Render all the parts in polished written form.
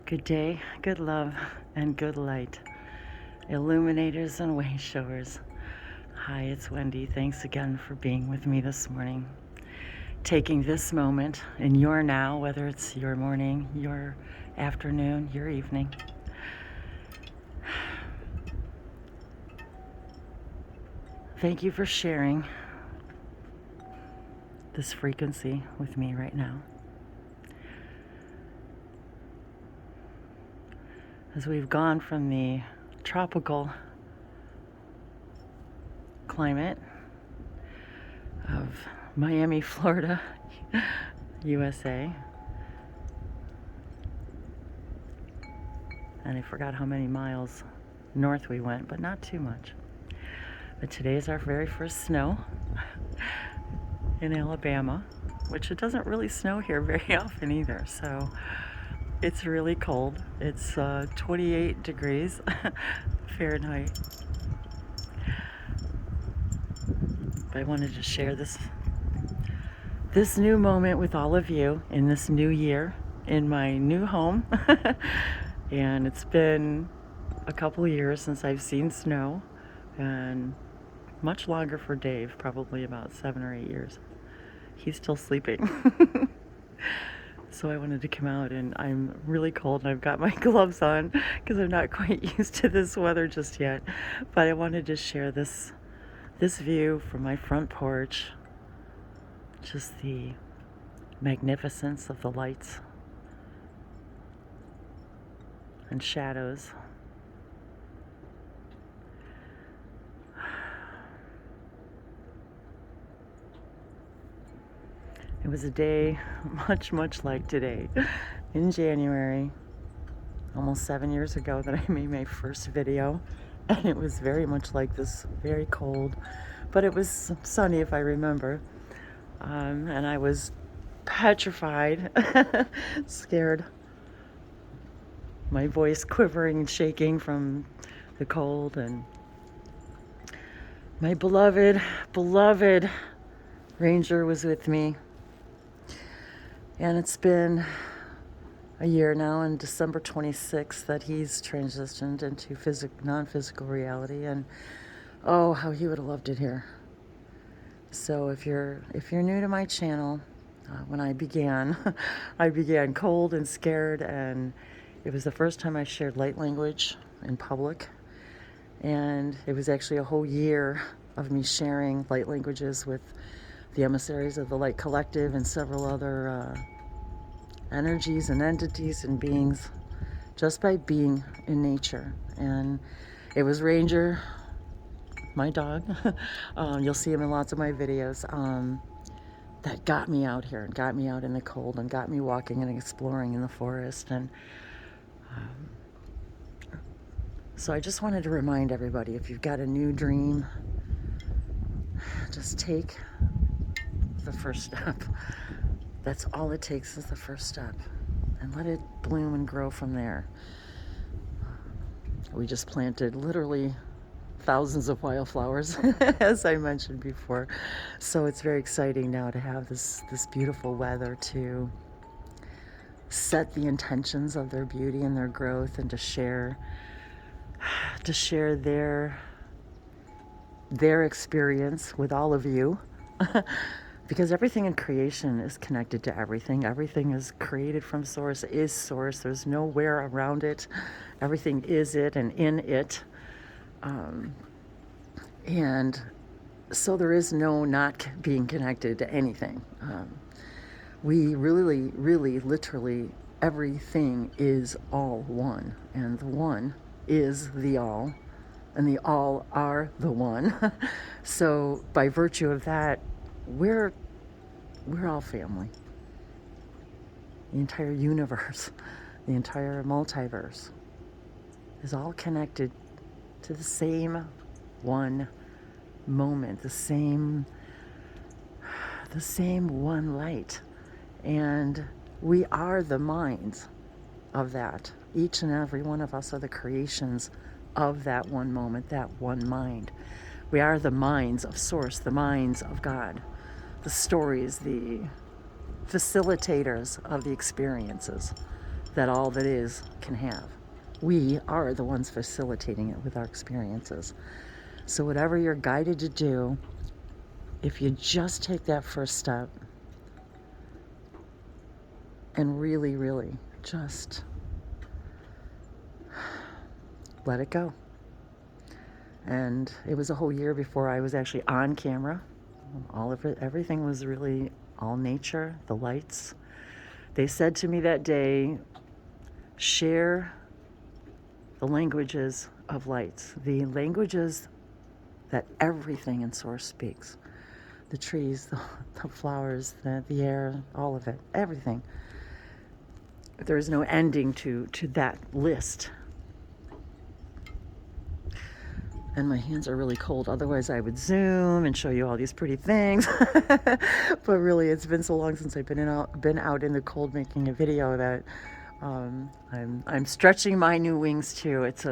Good day, good love, and good light. Illuminators and way showers. Hi, it's Wendy. Thanks again for being with me this morning. Taking this moment in your now, whether it's your morning, your afternoon, your evening. Thank you for sharing this frequency with me right now. As we've gone from the tropical climate of Miami, Florida, USA, and I forgot how many miles north we went, but not too much. But today is our very first snow in Alabama, which it doesn't really snow here very often either, so it's really cold. It's 28 degrees Fahrenheit. But I wanted to share this new moment with all of you in this new year, in my new home. And it's been a couple years since I've seen snow, and much longer for Dave, probably about 7 or 8 years. He's still sleeping. So I wanted to come out, and I'm really cold, and I've got my gloves on because I'm not quite used to this weather just yet. But I wanted to share this view from my front porch, just the magnificence of the lights and shadows. It was a day much like today in January, almost 7 years ago, that I made my first video, and it was very much like this, very cold, but it was sunny if I remember, and I was petrified, scared, my voice quivering and shaking from the cold, and my beloved ranger was with me. And it's been a year now, on December 26th, that he's transitioned into non-physical reality, and oh, how he would have loved it here. So if you're new to my channel, when I began, I began cold and scared, and it was the first time I shared light language in public, and it was actually a whole year of me sharing light languages with the emissaries of the Light Collective and several other energies and entities and beings, just by being in nature. And it was Ranger, my dog, you'll see him in lots of my videos, that got me out here and got me out in the cold and got me walking and exploring in the forest. And so I just wanted to remind everybody, if you've got a new dream, just take the first step. That's all it takes, is the first step, and let it bloom and grow from there. We just planted literally thousands of wildflowers, as I mentioned before. So it's very exciting now to have this beautiful weather to set the intentions of their beauty and their growth, and to share their experience with all of you. Because everything in creation is connected to everything. Everything is created from source, is source. There's nowhere around it. Everything is it and in it. And so there is no not being connected to anything. We really, literally, everything is all one. And the one is the all. And the all are the one. So by virtue of that, we're all family. The entire universe, the entire multiverse is all connected to the same one moment, the same one light. And we are the minds of that. Each and every one of us are the creations of that one moment, that one mind. We are the minds of Source, the minds of God, the stories, the facilitators of the experiences, that all that is can have. We are the ones facilitating it with our experiences. So whatever you're guided to do, if you just take that first step and really, really just let it go. And it was a whole year before I was actually on camera. All of it, everything was really all nature, the lights. They said to me that day, share the languages of lights, the languages that everything in Source speaks. The trees, the flowers, the air, all of it, everything. There is no ending to that list. And my hands are really cold. Otherwise, I would zoom and show you all these pretty things. But really, it's been so long since I've been out in the cold making a video that I'm stretching my new wings too. It's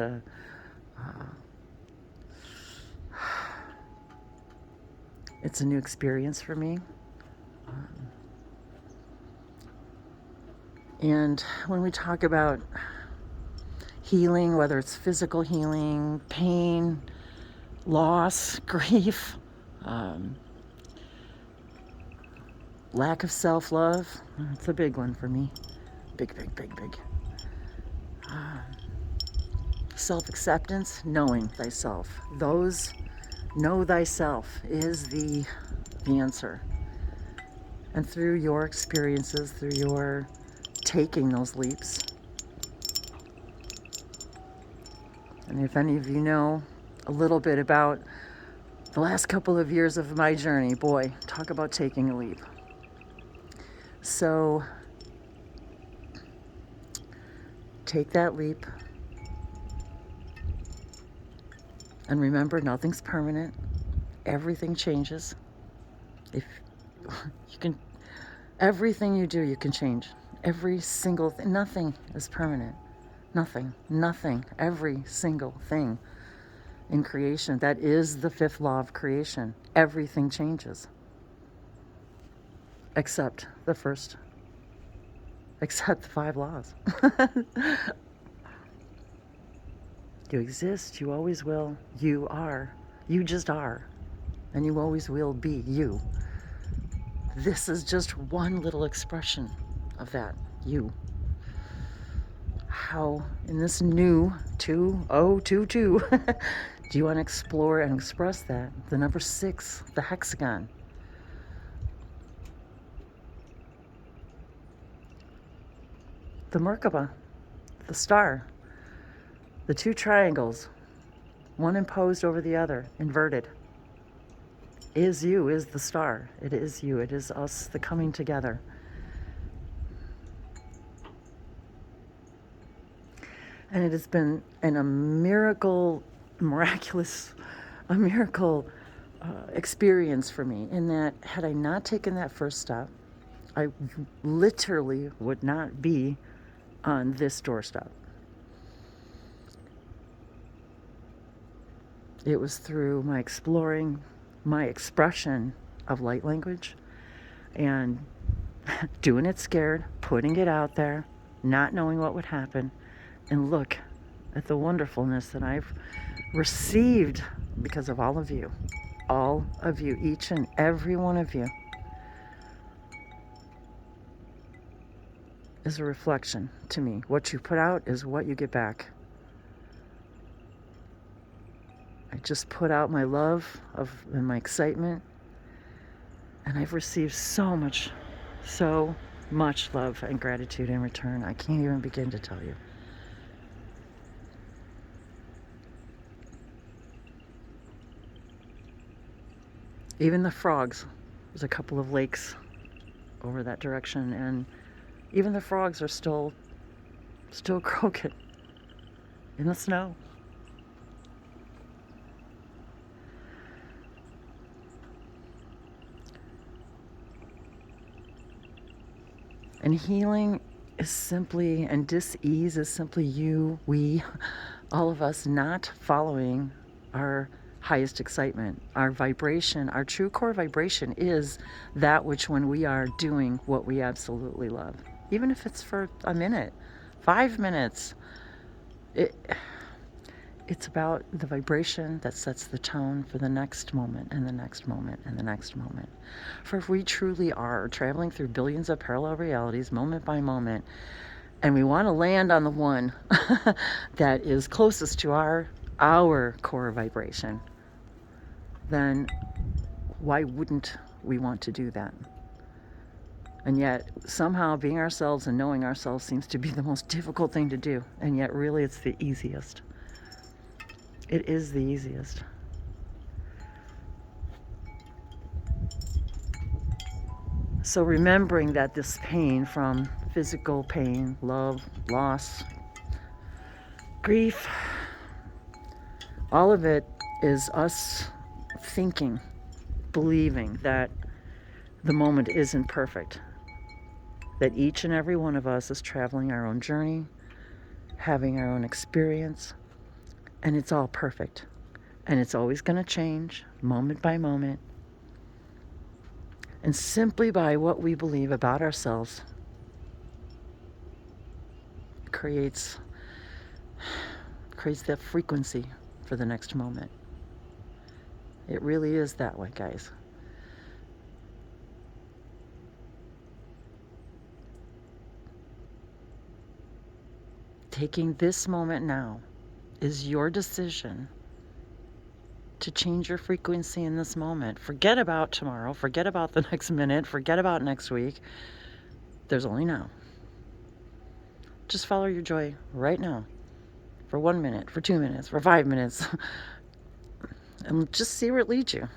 it's a new experience for me. And when we talk about healing, whether it's physical healing, pain, loss, grief, lack of self-love, it's a big one for me. Big. Self-acceptance, knowing thyself. Know thyself is the answer. And through your experiences, through your taking those leaps, and if any of you know a little bit about the last couple of years of my journey, boy, talk about taking a leap. So take that leap and remember, nothing's permanent. Everything changes. If you can, everything you do, you can change. Every single thing, nothing is permanent. Nothing, every single thing in creation. That is the fifth law of creation. Everything changes. Except the first. Except the 5 laws. You exist, you always will, you are. You just are. And you always will be you. This is just one little expression of that, you. How in this new 2022 do you want to explore and express that? The number 6, the hexagon. The Merkaba, the star. The 2 triangles, one imposed over the other, inverted. Is you, is the star. It is you, it is us, the coming together. And it has been a miracle experience for me, in that had I not taken that first step, I literally would not be on this doorstep. It was through my exploring, my expression of light language, and doing it scared, putting it out there, not knowing what would happen, and look at the wonderfulness that I've received because of all of you, each and every one of you is a reflection to me. What you put out is what you get back. I just put out my love and my excitement, and I've received so much love and gratitude in return. I can't even begin to tell you. Even the frogs, there's a couple of lakes over that direction, and even the frogs are still croaking in the snow. And healing is simply, and dis-ease is simply we, all of us not following our highest excitement. Our vibration, our true core vibration is that which when we are doing what we absolutely love. Even if it's for a minute, 5 minutes. It's about the vibration that sets the tone for the next moment and the next moment and the next moment. For if we truly are traveling through billions of parallel realities moment by moment, and we want to land on the one that is closest to our core vibration, then why wouldn't we want to do that? And yet somehow being ourselves and knowing ourselves seems to be the most difficult thing to do, and yet really it's the easiest. It is the easiest. So remembering that this pain, from physical pain, love, loss, grief, all of it is us thinking, believing that the moment isn't perfect, that each and every one of us is traveling our own journey, having our own experience, and it's all perfect. And it's always going to change moment by moment. And simply by what we believe about ourselves creates that frequency for the next moment. It really is that way, guys. Taking this moment now is your decision to change your frequency in this moment. Forget about tomorrow, forget about the next minute, forget about next week. There's only now. Just follow your joy right now. For 1 minute, for 2 minutes, for 5 minutes. And just see where it leads you.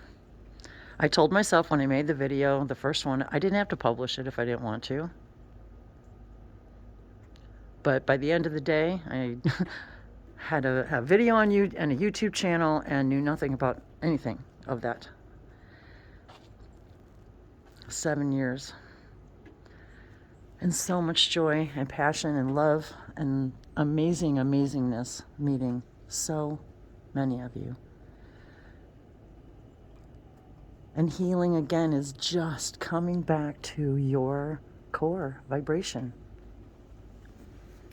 I told myself when I made the video, the first one, I didn't have to publish it if I didn't want to. But by the end of the day, I had a video on you and a YouTube channel and knew nothing about anything of that. 7 years. And so much joy and passion and love and amazingness meeting so many of you. And healing again is just coming back to your core vibration.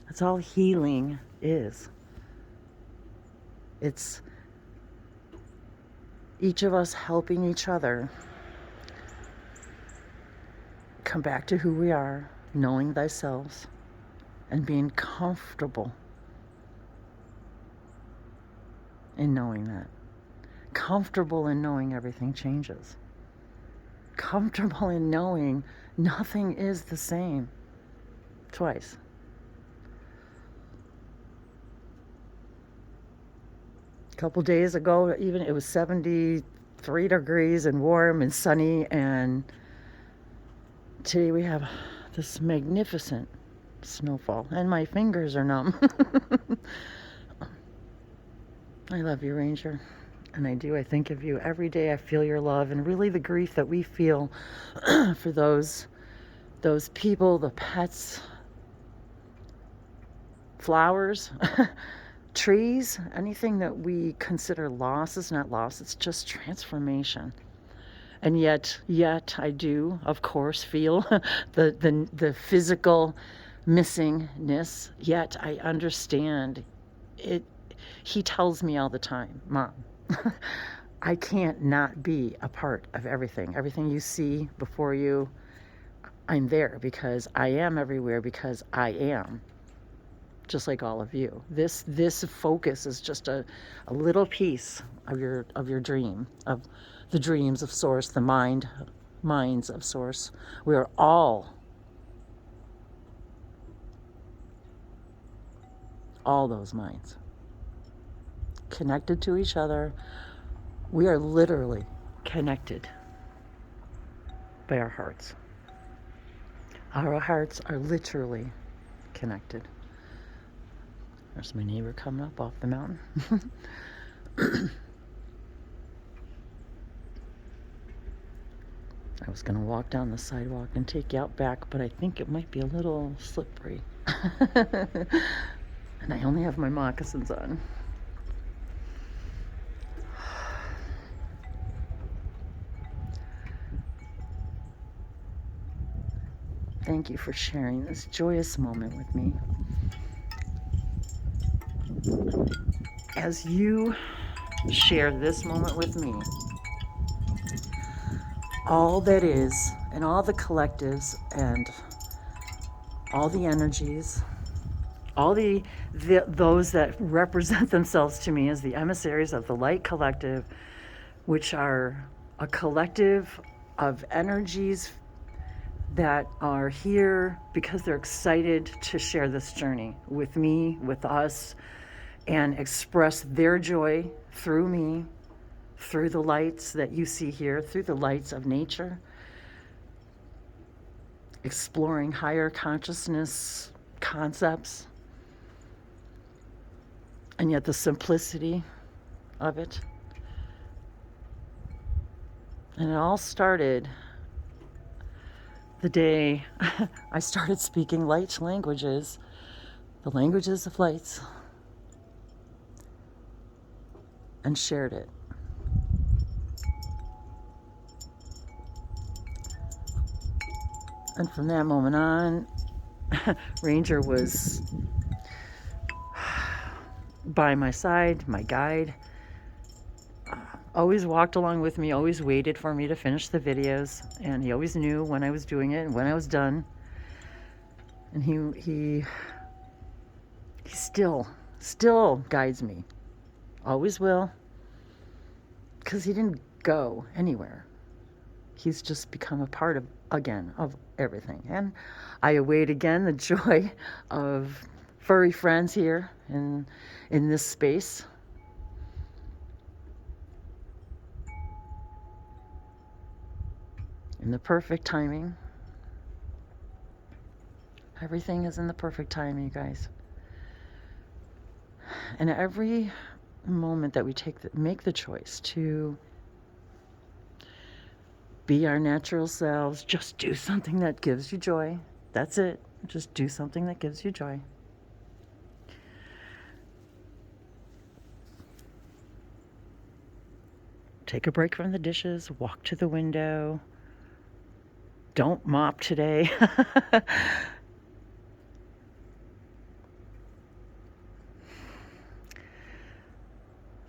That's all healing is. It's each of us helping each other come back to who we are, knowing thyself, and being comfortable in knowing that. Comfortable in knowing everything changes. Comfortable in knowing nothing is the same twice. A couple days ago, even it was 73 degrees and warm and sunny, and today we have this magnificent snowfall, and my fingers are numb. I love you, Ranger, and I do. I think of you every day. I feel your love, and really the grief that we feel for those people, the pets, flowers, trees, anything that we consider loss is not loss. It's just transformation. And yet I do, of course, feel the physical missingness. Yet I understand it. He tells me all the time, Mom, I can't not be a part of everything. Everything you see before you, I'm there because I am everywhere because I am. Just like all of you. This focus is just a little piece of your dream, of the dreams of Source, the minds of Source. We are all those minds connected to each other. We are literally connected by our hearts. Our hearts are literally connected. There's my neighbor coming up off the mountain. I was going to walk down the sidewalk and take you out back, but I think it might be a little slippery. And I only have my moccasins on. Thank you for sharing this joyous moment with me. as you share this moment with me, all that is, and all the collectives, and all the energies, all those that represent themselves to me as the emissaries of the light collective, which are a collective of energies that are here because they're excited to share this journey with me, with us, and express their joy through me, through the lights that you see here, through the lights of nature, exploring higher consciousness concepts, and yet the simplicity of it. And it all started the day I started speaking light languages, the languages of lights, and shared it. And from that moment on, Ranger was by my side, my guide, always walked along with me, always waited for me to finish the videos, and he always knew when I was doing it and when I was done. And he still guides me, always will, because he didn't go anywhere. He's just become a part of, again, of everything. And I await again the joy of furry friends here in this space. In the perfect timing. Everything is in the perfect time, you guys. And every moment that we make the choice to be our natural selves, just do something that gives you joy. That's it. Just do something that gives you joy. Take a break from the dishes, walk to the window. Don't mop today.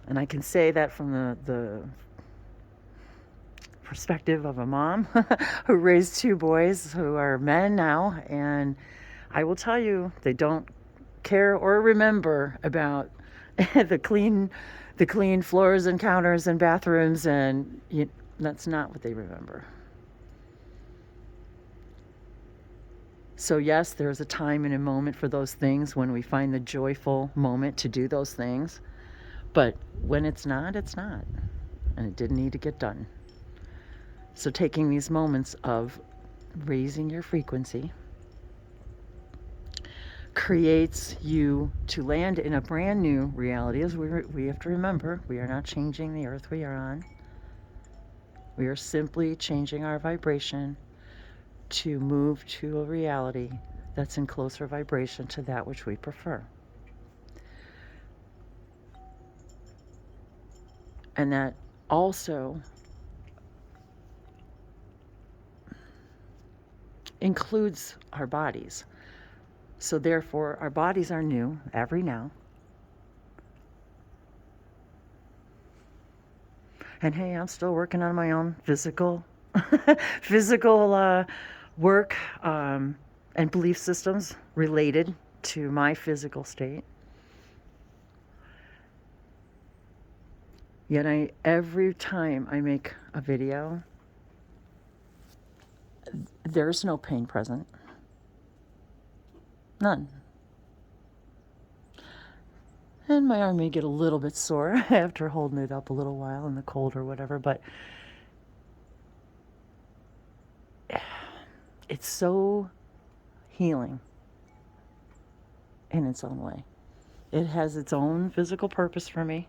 And I can say that from the perspective of a mom who raised two boys who are men now, and I will tell you, they don't care or remember about the clean floors and counters and bathrooms, and that's not what they remember. So yes, there's a time and a moment for those things when we find the joyful moment to do those things, but when it's not, it's not, and it didn't need to get done. So taking these moments of raising your frequency creates you to land in a brand new reality. As we have to remember, we are not changing the earth we are on. We are simply changing our vibration to move to a reality that's in closer vibration to that which we prefer. And that also includes our bodies. So therefore, our bodies are new every now. And hey, I'm still working on my own physical work and belief systems related to my physical state. Yet every time I make a video, there's no pain present. None. And my arm may get a little bit sore after holding it up a little while in the cold or whatever, but it's so healing in its own way. It has its own physical purpose for me.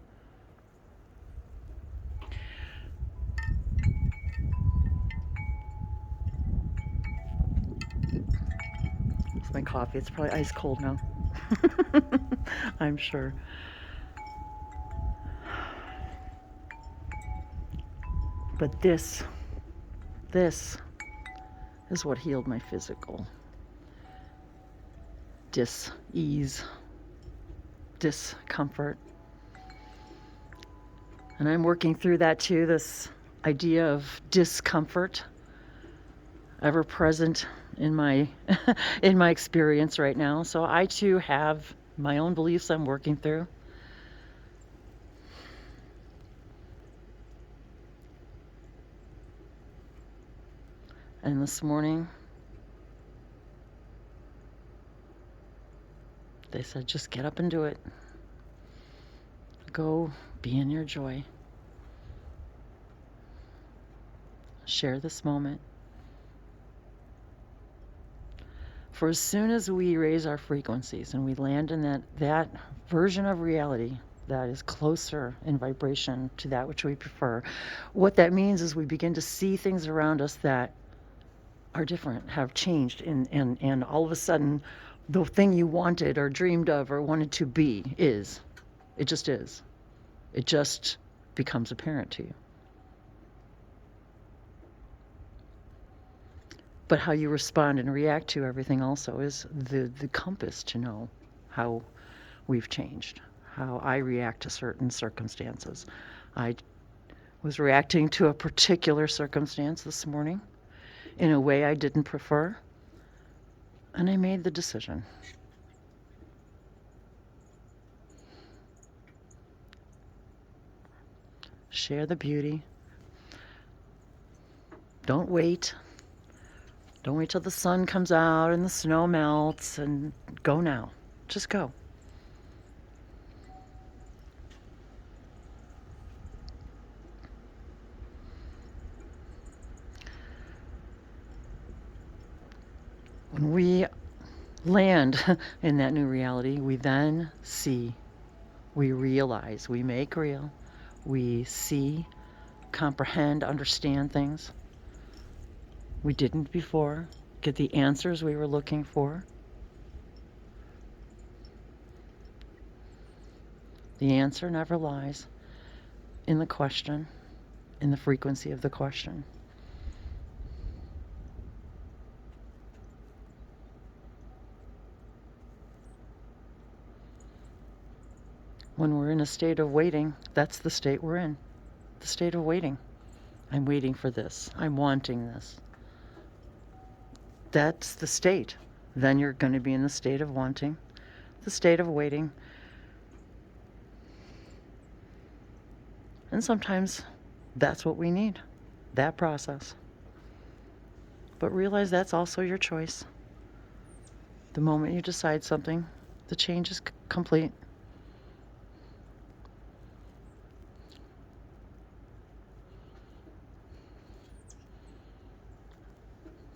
It's my coffee. It's probably ice cold now. I'm sure. But this is what healed my physical dis-ease discomfort. And I'm working through that too, this idea of discomfort, ever present in my in my experience right now. So I too have my own beliefs I'm working through. And this morning, they said, just get up and do it. Go be in your joy. Share this moment. For as soon as we raise our frequencies and we land in that version of reality that is closer in vibration to that which we prefer, what that means is we begin to see things around us that are different, have changed, and all of a sudden the thing you wanted or dreamed of or wanted to be is. It just is. It just becomes apparent to you. But how you respond and react to everything also is the compass to know how we've changed, how I react to certain circumstances. I was reacting to a particular circumstance this morning in a way I didn't prefer, and I made the decision. Share the beauty. Don't wait. Don't wait till the sun comes out and the snow melts, and go now. Just go. When we land in that new reality, we then see, we realize, we make real, we see, comprehend, understand things we didn't before, get the answers we were looking for. The answer never lies in the question, in the frequency of the question. When we're in a state of waiting, that's the state we're in. The state of waiting. I'm waiting for this. I'm wanting this. That's the state. Then you're going to be in the state of wanting, the state of waiting. And sometimes that's what we need, that process. But realize that's also your choice. The moment you decide something, the change is complete.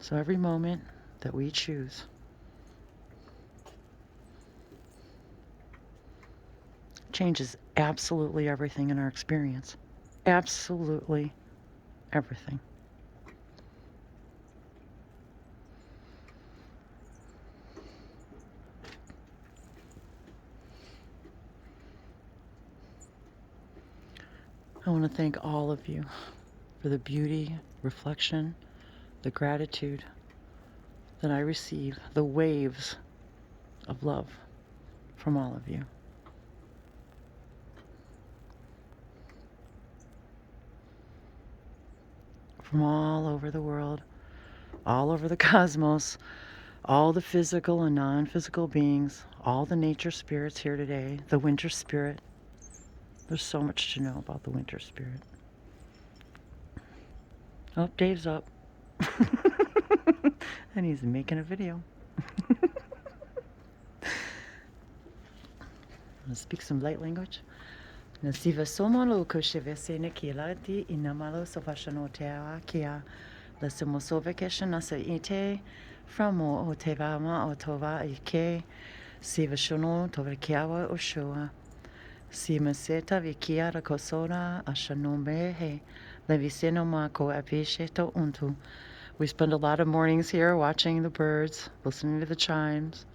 So every moment that we choose changes absolutely everything in our experience. Absolutely everything. I want to thank all of you for the beauty, reflection, the gratitude that I receive, the waves of love from all of you. From all over the world, all over the cosmos, all the physical and non-physical beings, all the nature spirits here today, the winter spirit. There's so much to know about the winter spirit. Oh, Dave's up. And he's making a video. I'll speak some light language. Nasiva somalo kushivese nekila di inamalo sovashanotea kia. Lasimosova keshanasa ite framo otevama otova ike. Siva shono tovakiawa oshua. Simaseta vikiara kosona ashanombehe. Leviseno mako apisheto untu. We spend a lot of mornings here watching the birds, listening to the chimes,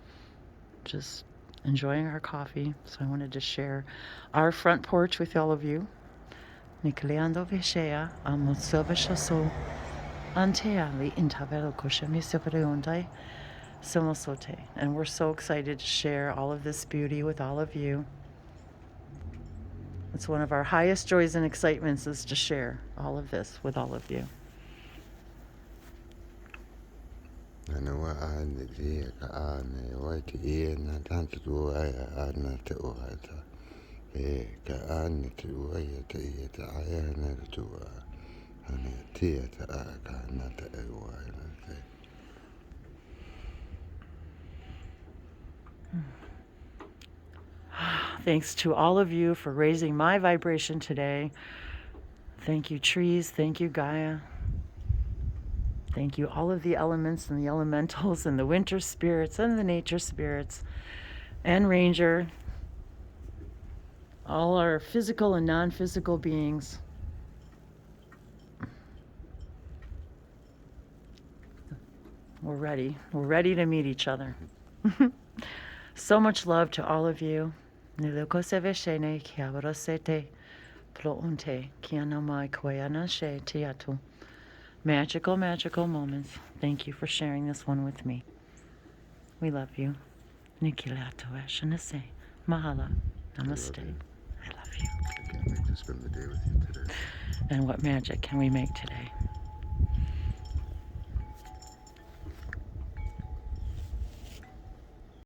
just enjoying our coffee. So I wanted to share our front porch with all of you. Nikleando veshea amosoveshaso antea li intavelo koshemi severeondai Somosote. And we're so excited to share all of this beauty with all of you. It's one of our highest joys and excitements is to share all of this with all of you. Thanks to all of you for raising my vibration today. Thank you, trees. Thank you, Gaia. Thank you, all of the elements and the elementals and the winter spirits and the nature spirits and Ranger, all our physical and non-physical beings. We're ready. We're ready to meet each other. So much love to all of you. Magical, magical moments. Thank you for sharing this one with me. We love you. Mahala. Namaste. I love you. I can't wait to spend the day with you today. And what magic can we make today?